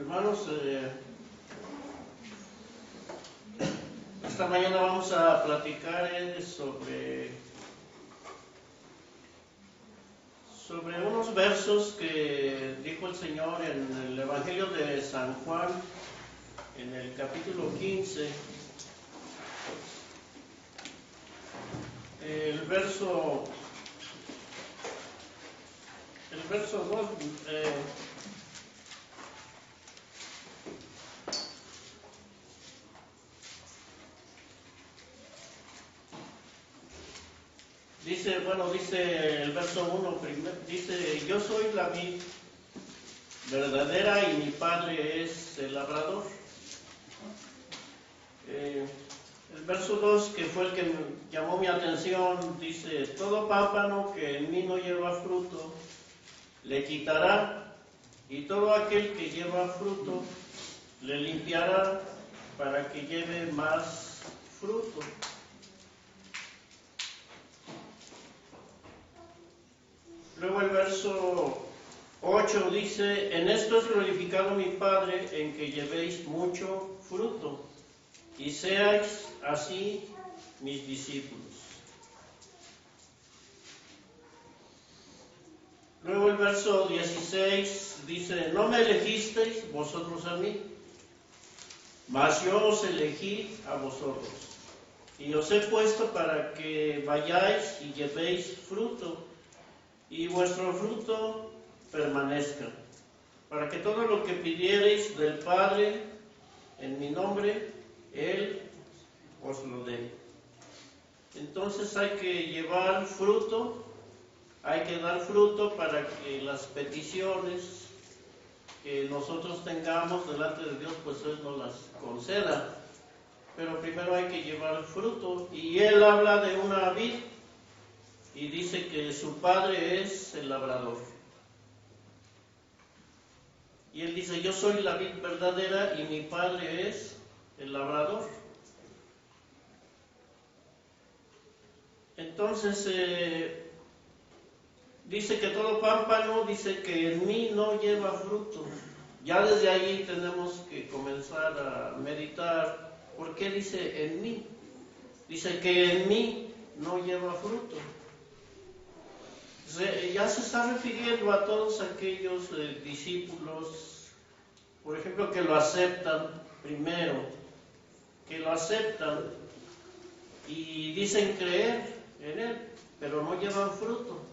Hermanos, esta mañana vamos a platicar sobre unos versos que dijo el Señor en el Evangelio de San Juan, en el capítulo 15, el verso 2. Dice el verso 1 primero, dice: yo soy la vid verdadera y mi Padre es el labrador. El verso 2, que fue el que llamó mi atención, dice: todo pámpano que en mí no lleva fruto, le quitará, y todo aquel que lleva fruto, le limpiará, para que lleve más fruto. Luego el verso 8 dice: en esto es glorificado mi Padre, en que llevéis mucho fruto, y seáis así mis discípulos. Luego el verso 16 dice: no me elegisteis vosotros a mí, mas yo os elegí a vosotros, y os he puesto para que vayáis y llevéis fruto, y vuestro fruto permanezca, para que todo lo que pidiereis del Padre en mi nombre, Él os lo dé. Entonces hay que llevar fruto, hay que dar fruto para que las peticiones que nosotros tengamos delante de Dios, pues Él nos las conceda. Pero primero hay que llevar fruto, y Él habla de una vid, y dice que su Padre es el labrador. Y Él dice: yo soy la vid verdadera y mi Padre es el labrador. Entonces, dice que todo pámpano, dice que en mí no lleva fruto. Ya desde ahí tenemos que comenzar a meditar. ¿Por qué dice en mí? Dice que en mí no lleva fruto. Ya se está refiriendo a todos aquellos discípulos, por ejemplo, que lo aceptan primero, que lo aceptan y dicen creer en Él, pero no llevan fruto.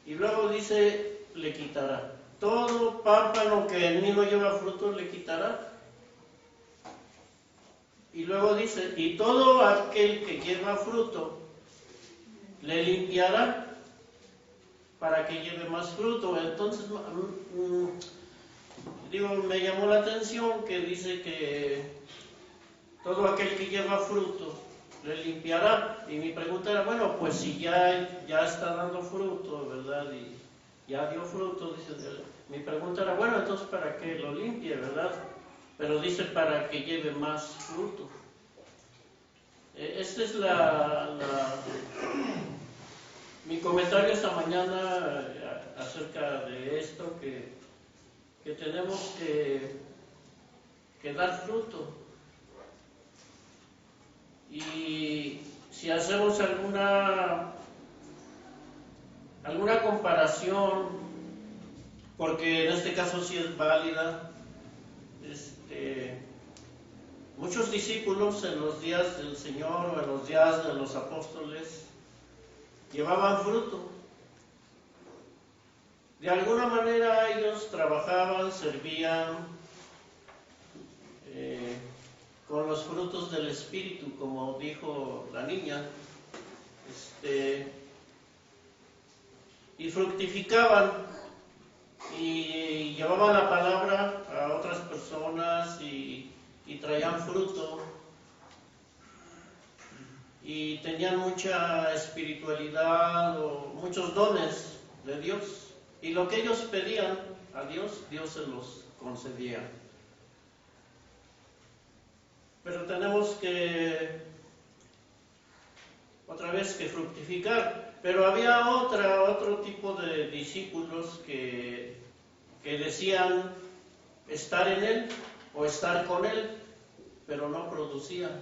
Y luego dice: le quitará. Todo pámpano que en mí no lleva fruto, le quitará. Y luego dice: y todo aquel que lleva fruto, le limpiará, para que lleve más fruto. Entonces, me llamó la atención que dice que todo aquel que lleva fruto, le limpiará. Y mi pregunta era: bueno, pues si ya está dando fruto, ¿verdad? Y ya dio fruto, dice. Mi pregunta era: bueno, entonces ¿para qué lo limpie, verdad? Pero dice: para que lleve más fruto. Este es mi comentario esta mañana acerca de esto, que tenemos que dar fruto. Y si hacemos alguna comparación, porque en este caso sí es válida, muchos discípulos en los días del Señor o en los días de los apóstoles llevaban fruto. De alguna manera ellos trabajaban, servían con los frutos del Espíritu, como dijo la niña, y fructificaban y llevaban la palabra a otras personas y traían fruto, y tenían mucha espiritualidad o muchos dones de Dios, y lo que ellos pedían a Dios, Dios se los concedía. Pero tenemos que otra vez que fructificar. Pero había otro tipo de discípulos que que decían estar en Él o estar con Él, pero no producían.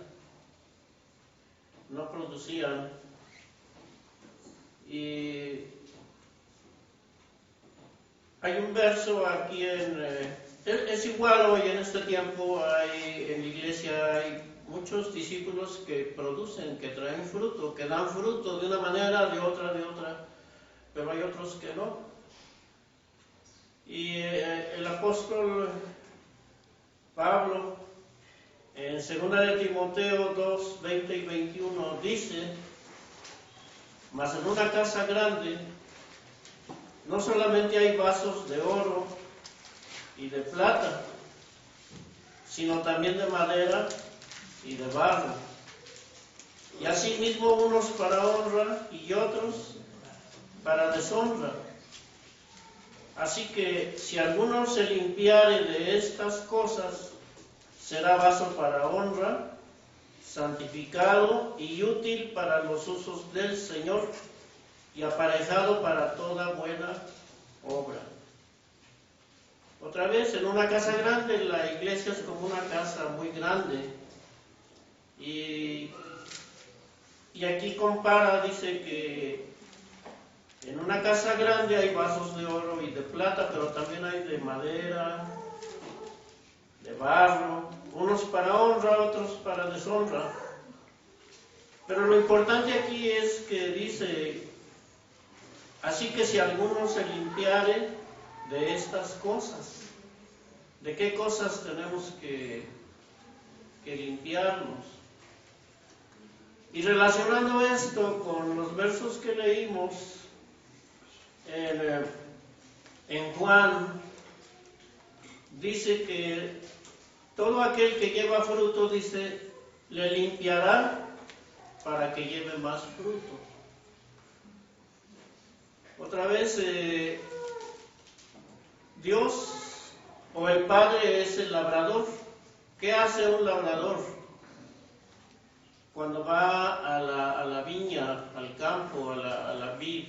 No producían. Y hay un verso aquí es igual hoy en este tiempo, en la iglesia hay muchos discípulos que producen, que traen fruto, que dan fruto de una manera, de otra, pero hay otros que no. Y el apóstol Pablo, en 2 de Timoteo 2, 20 y 21, dice: mas en una casa grande no solamente hay vasos de oro y de plata, sino también de madera y de barro, y asimismo unos para honra y otros para deshonra. Así que si alguno se limpiare de estas cosas, será vaso para honra, santificado y útil para los usos del Señor, y aparejado para toda buena obra. Otra vez, en una casa grande, la iglesia es como una casa muy grande. Y aquí compara, dice que en una casa grande hay vasos de oro y de plata, pero también hay de madera, de barro, unos para honra, otros para deshonra. Pero lo importante aquí es que dice: así que si alguno se limpiare de estas cosas. ¿De qué cosas tenemos que limpiarnos? Y relacionando esto con los versos que leímos en Juan, dice que todo aquel que lleva fruto, dice, le limpiará para que lleve más fruto. Otra vez, Dios o el Padre es el labrador. ¿Qué hace un labrador cuando va a la viña, al campo, a la vid?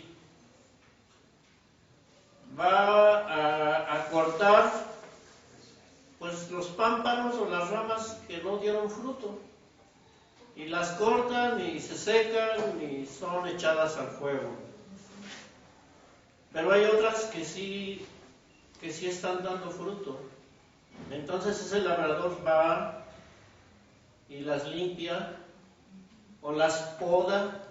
Va a cortar pues los pámpanos o las ramas que no dieron fruto, y las cortan y se secan y son echadas al fuego. Pero hay otras que sí están dando fruto. Entonces ese labrador va y las limpia, o las poda,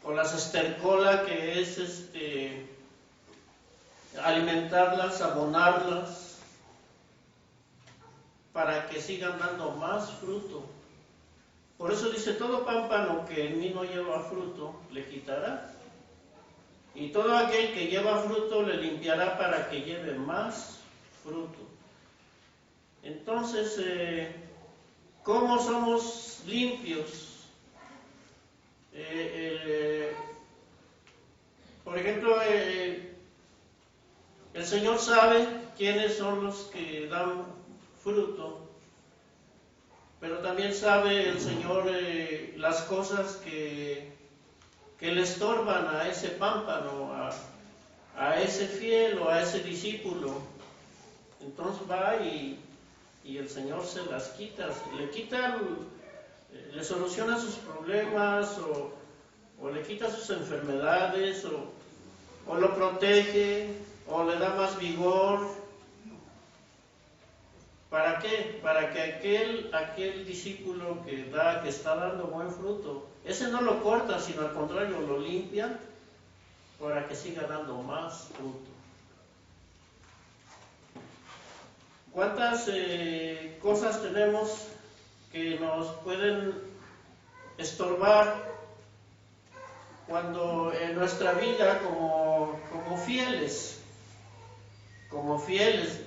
o las estercola, que es alimentarlas, abonarlas, para que sigan dando más fruto. Por eso dice: todo pámpano que en mí no lleva fruto, le quitará. Y todo aquel que lleva fruto, le limpiará para que lleve más fruto. Entonces, ¿cómo somos limpios? Por ejemplo, el Señor sabe quiénes son los que dan fruto, pero también sabe el Señor las cosas que le estorban a ese pámpano, a ese fiel o a ese discípulo. Entonces va y el Señor se las quita, le soluciona sus problemas, o le quita sus enfermedades, o lo protege, o le da más vigor. ¿Para qué? Para que aquel discípulo que está dando buen fruto, ese no lo corta, sino al contrario, lo limpia para que siga dando más fruto. ¿Cuántas cosas tenemos que nos pueden estorbar cuando en nuestra vida como fieles,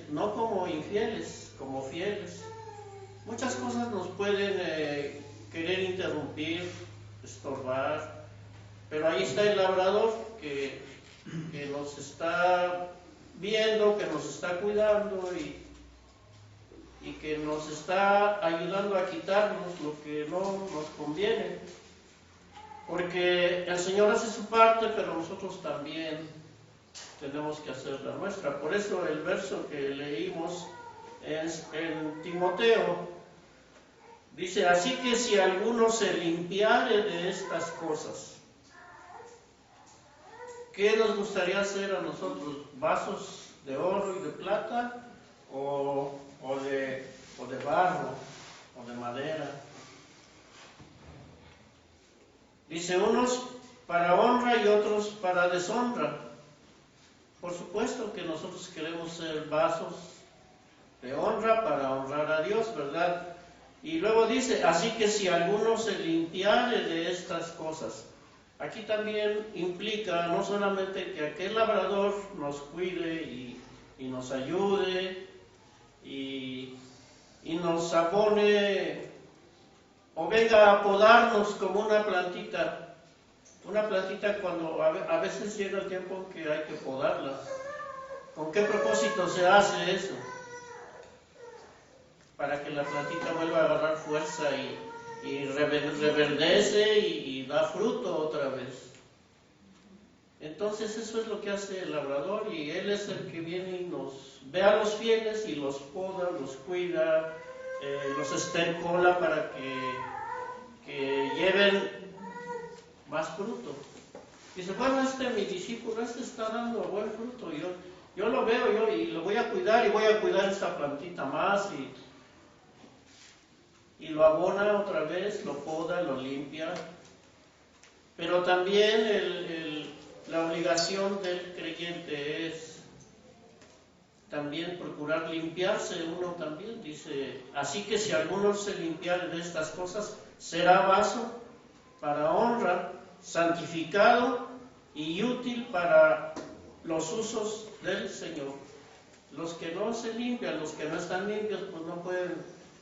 no como infieles, como fieles? Muchas cosas nos pueden querer interrumpir, estorbar, pero ahí está el labrador que nos está viendo, que nos está cuidando y que nos está ayudando a quitarnos lo que no nos conviene. Porque el Señor hace su parte, pero nosotros también tenemos que hacer la nuestra. Por eso el verso que leímos en Timoteo dice: así que si alguno se limpiare de estas cosas. ¿Qué nos gustaría hacer a nosotros? ¿Vasos de oro y de plata? ¿O de barro? ¿O de madera? Dice: unos para honra y otros para deshonra. Por supuesto que nosotros queremos ser vasos de honra para honrar a Dios, ¿verdad? Y luego dice: así que si alguno se limpiare de estas cosas. Aquí también implica no solamente que aquel labrador nos cuide y nos ayude y nos abone o venga a podarnos como una plantita. Una plantita, cuando a veces llega el tiempo que hay que podarla. ¿Con qué propósito se hace eso? Para que la plantita vuelva a agarrar fuerza y reverdece y da fruto otra vez. Entonces eso es lo que hace el labrador, y él es el que viene y nos ve a los fieles y los poda, los cuida, los estercola para que lleven más fruto. Dice: bueno, mi discípulo, está dando buen fruto, yo lo veo y lo voy a cuidar, y voy a cuidar esta plantita más, y lo abona otra vez, lo poda, lo limpia. Pero también la obligación del creyente es también procurar limpiarse uno también. Dice: así que si alguno se limpiare de estas cosas, será vaso para honra, santificado y útil para los usos del Señor. Los que no se limpian, los que no están limpios, pues no pueden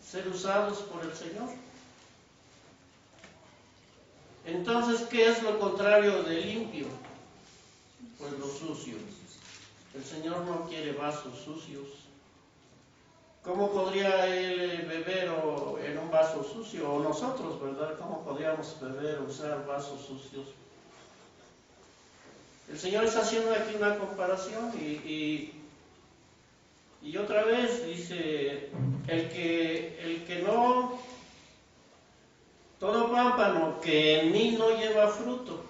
ser usados por el Señor. Entonces, ¿qué es lo contrario de limpio? Pues lo sucio. El Señor no quiere vasos sucios. ¿Cómo podría Él beber en un vaso sucio? O nosotros, ¿verdad? ¿Cómo podríamos beber o usar vasos sucios? El Señor está haciendo aquí una comparación y otra vez dice: el que no, todo pámpano que en mí no lleva fruto,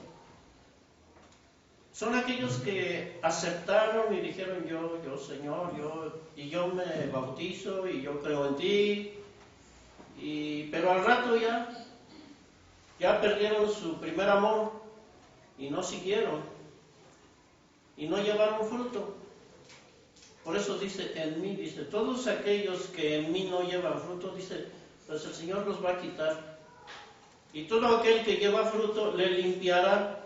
son aquellos que aceptaron y dijeron: yo Señor, yo me bautizo y yo creo en ti, pero al rato ya perdieron su primer amor y no siguieron y no llevaron fruto. Por eso dice: en mí, dice, todos aquellos que en mí no llevan fruto, dice, pues el Señor los va a quitar. Y todo aquel que lleva fruto le limpiará.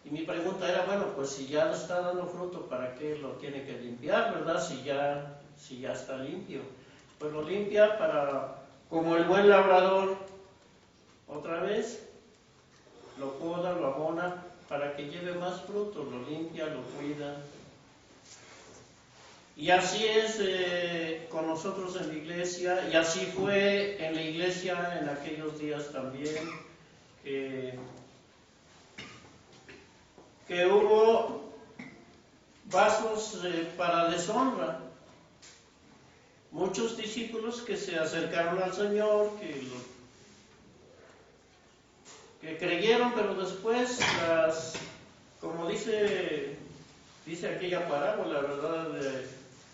Y mi pregunta era: bueno, pues si ya está dando fruto, ¿para qué lo tiene que limpiar, verdad? Si ya está limpio. Pues lo limpia como el buen labrador, otra vez, lo poda, lo abona, para que lleve más fruto, lo limpia, lo cuida. Y así es con nosotros en la iglesia, y así fue en la iglesia en aquellos días también, que hubo vasos para deshonra. Muchos discípulos que se acercaron al Señor, que creyeron, pero después como dice aquella parábola, ¿verdad?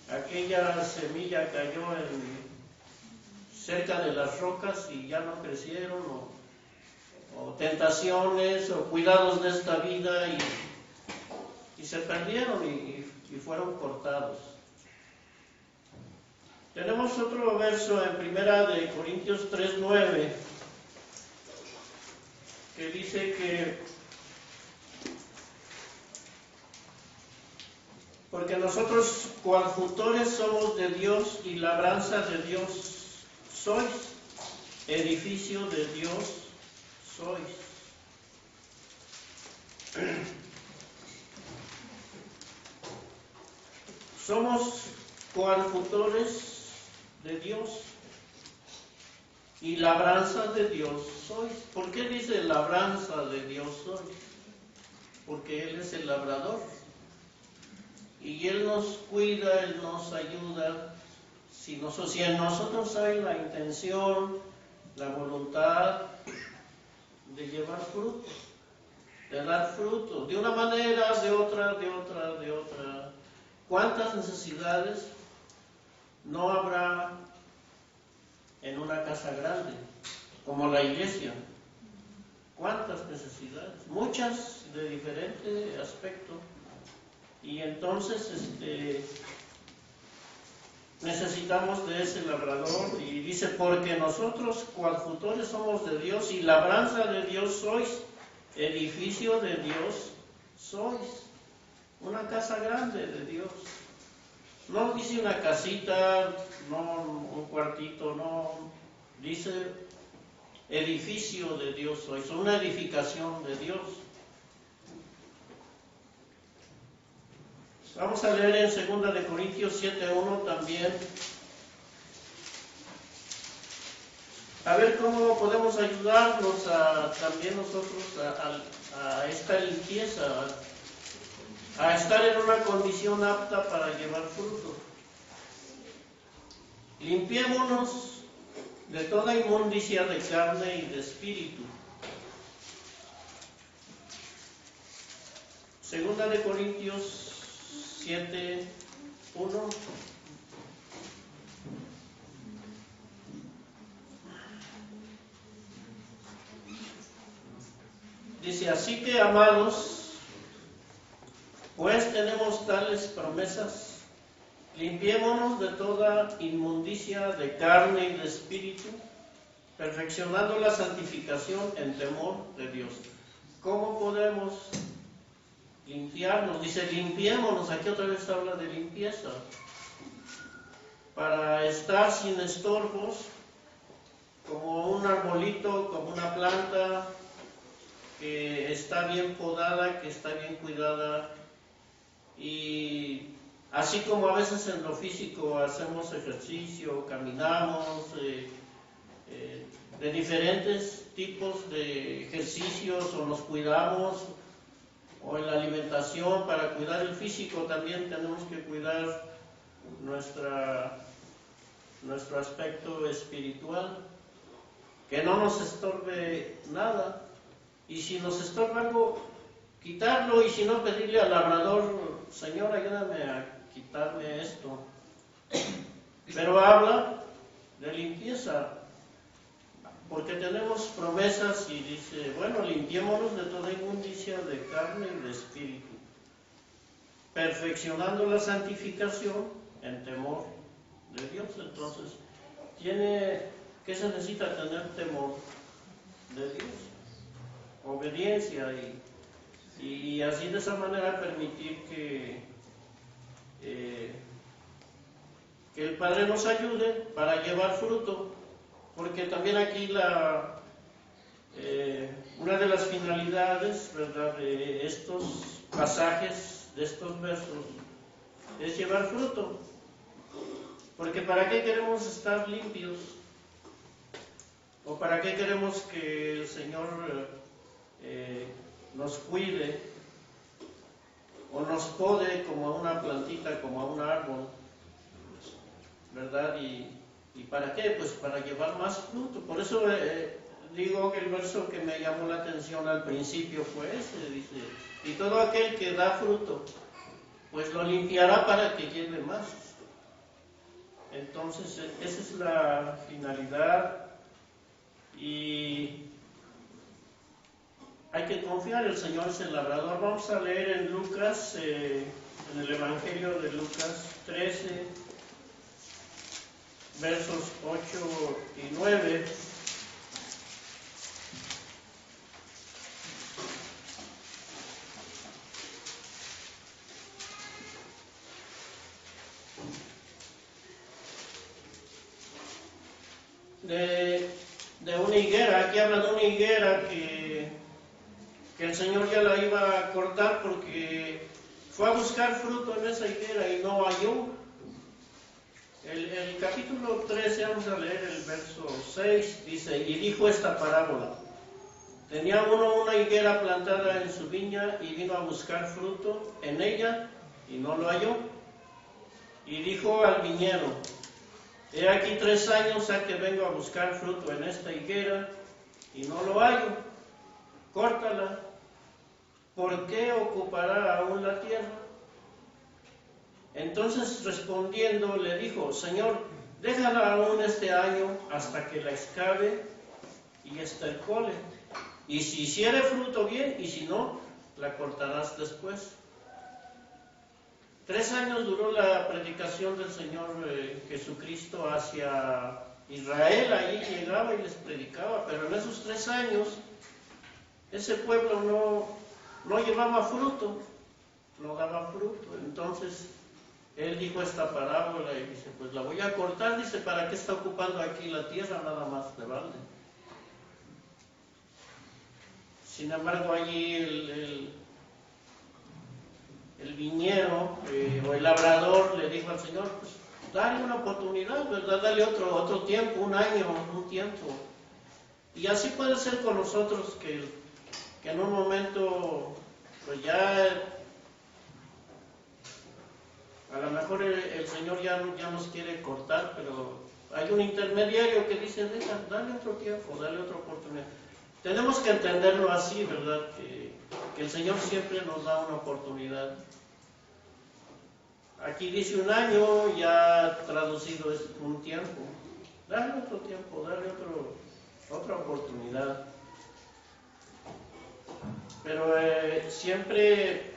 Aquella semilla cayó cerca de las rocas y ya no crecieron, o tentaciones o cuidados de esta vida, y se perdieron y fueron cortados. Tenemos otro verso en 1 Corintios 3:9 que dice que porque nosotros coadjutores somos de Dios y labranza de Dios sois, edificio de Dios sois. Somos coadjutores de Dios y labranza de Dios sois. ¿Por qué dice labranza de Dios sois? porque Él es el labrador. Y Él nos cuida, Él nos ayuda. Si en nosotros hay la intención, la voluntad de llevar fruto, de dar fruto, de una manera, de otra. ¿Cuántas necesidades no habrá en una casa grande, como la iglesia? ¿Cuántas necesidades? Muchas, de diferente aspecto. Y entonces necesitamos de ese labrador. Y dice, porque nosotros coadjutores somos de Dios y labranza de Dios sois, edificio de Dios sois. Una casa grande de Dios. No dice una casita, no un cuartito, no. Dice edificio de Dios sois, una edificación de Dios. Vamos a leer en 2 de Corintios 7:1 también. A ver cómo podemos ayudarnos también nosotros a esta limpieza, a estar en una condición apta para llevar fruto. Limpiémonos de toda inmundicia de carne y de espíritu. 2 de Corintios 7:1. Dice, así que, amados, pues tenemos tales promesas, limpiémonos de toda inmundicia de carne y de espíritu, perfeccionando la santificación en temor de Dios. ¿Cómo podemos limpiarnos? Dice, limpiémonos. Aquí otra vez habla de limpieza. Para estar sin estorbos, como un arbolito, como una planta que está bien podada, que está bien cuidada. Y así como a veces en lo físico hacemos ejercicio, caminamos, de diferentes tipos de ejercicios, o nos cuidamos, o en la alimentación, para cuidar el físico también tenemos que cuidar nuestro aspecto espiritual, que no nos estorbe nada. Y si nos estorba algo, quitarlo, y si no, pedirle al labrador, Señor, ayúdame a quitarme esto. Pero habla de limpieza, porque tenemos promesas y dice, bueno, limpiémonos de toda inmundicia de carne y de espíritu, perfeccionando la santificación en temor de Dios. Entonces, ¿qué se necesita? Tener temor de Dios, obediencia, y así de esa manera permitir que el Padre nos ayude para llevar fruto, porque también aquí una de las finalidades, ¿verdad?, de estos pasajes, de estos versos, es llevar fruto. Porque ¿para qué queremos estar limpios? ¿O para qué queremos que el Señor nos cuide o nos pode como a una plantita, como a un árbol, ¿verdad? ¿Y para qué? Pues para llevar más fruto. Por eso digo que el verso que me llamó la atención al principio fue ese, dice, y todo aquel que da fruto, pues lo limpiará para que lleve más. Entonces, esa es la finalidad, y hay que confiar, el Señor es el labrador. Vamos a leer en Lucas, en el Evangelio de Lucas 13, versos 8 y 9. De una higuera, aquí habla de una higuera que el Señor ya la iba a cortar porque fue a buscar fruto en esa higuera y no halló. El capítulo 13, vamos a leer el verso 6, dice, y dijo esta parábola: Tenía uno una higuera plantada en su viña y vino a buscar fruto en ella y no lo halló. Y dijo al viñero: he aquí 3 años a que vengo a buscar fruto en esta higuera y no lo hallo. Córtala. ¿Por qué ocupará aún la tierra? Entonces respondiendo le dijo: Señor, déjala aún este año hasta que la excave y estercole. Y si hiciere fruto, bien, y si no, la cortarás después. 3 años duró la predicación del Señor Jesucristo hacia Israel. Allí llegaba y les predicaba, pero en esos 3 años ese pueblo no llevaba fruto, no daba fruto. Entonces él dijo esta parábola y dice: pues la voy a cortar. Dice: ¿para qué está ocupando aquí la tierra nada más de balde? Sin embargo, allí el viñero o el labrador le dijo al Señor: pues dale una oportunidad, ¿verdad? Dale otro tiempo, un año, un tiempo. Y así puede ser con nosotros, que en un momento, pues ya, a lo mejor el Señor ya nos quiere cortar, pero hay un intermediario que dice: dale otro tiempo, dale otra oportunidad. Tenemos que entenderlo así, ¿verdad? Que el Señor siempre nos da una oportunidad. Aquí dice 1 año, ya traducido es un tiempo. Dale otro tiempo, dale otra oportunidad. Pero siempre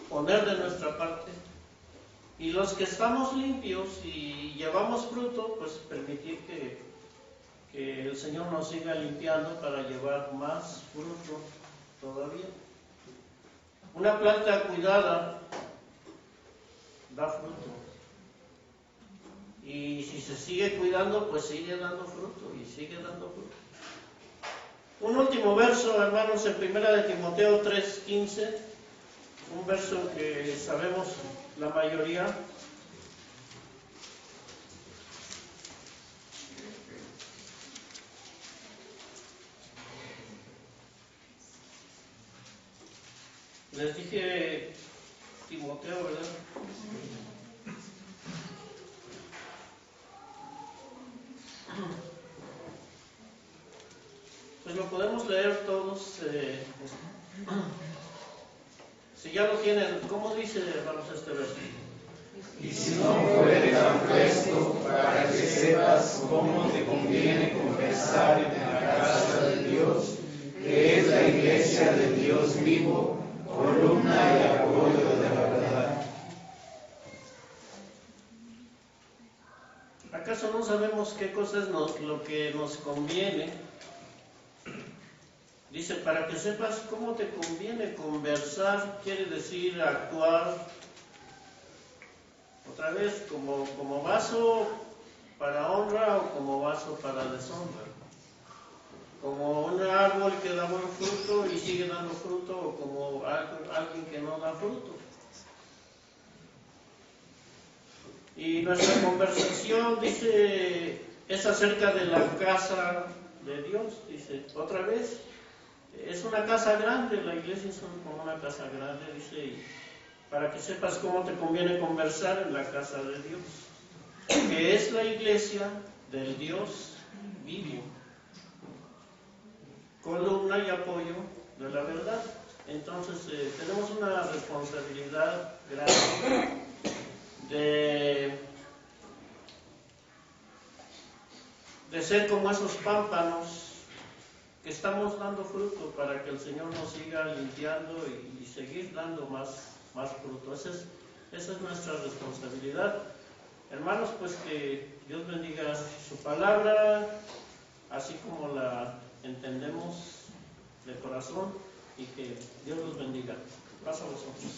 poner de nuestra parte. Y los que estamos limpios y llevamos fruto, pues permitir que el Señor nos siga limpiando para llevar más fruto todavía. Una planta cuidada da fruto. Y si se sigue cuidando, pues sigue dando fruto y sigue dando fruto. Un último verso, hermanos, en 1 de Timoteo 3:15, un verso que sabemos la mayoría. Les dije Timoteo, ¿verdad? Pues lo podemos leer todos. Si ya lo tienen, ¿cómo dice, hermanos, este verso? Y si no fuere tan presto, para que sepas cómo te conviene conversar en la casa de Dios, que es la iglesia del Dios vivo, columna y apoyo de la verdad. ¿Acaso no sabemos qué cosa es lo que nos conviene? Dice: para que sepas cómo te conviene conversar, quiere decir actuar. Otra vez, como vaso para honra o como vaso para deshonra. Como un árbol que da buen fruto y sigue dando fruto, o como alguien que no da fruto. Y nuestra conversación, dice, es acerca de la casa de Dios. Dice, otra vez, es una casa grande, la iglesia es como una casa grande, dice, y para que sepas cómo te conviene conversar en la casa de Dios, que es la iglesia del Dios vivo, columna y apoyo de la verdad. Entonces tenemos una responsabilidad grande de ser como esos pámpanos que estamos dando fruto, para que el Señor nos siga limpiando y seguir dando más fruto. Esa es nuestra responsabilidad. Hermanos, pues que Dios bendiga su palabra, así como la entendemos de corazón, y que Dios los bendiga. Paz a vosotros.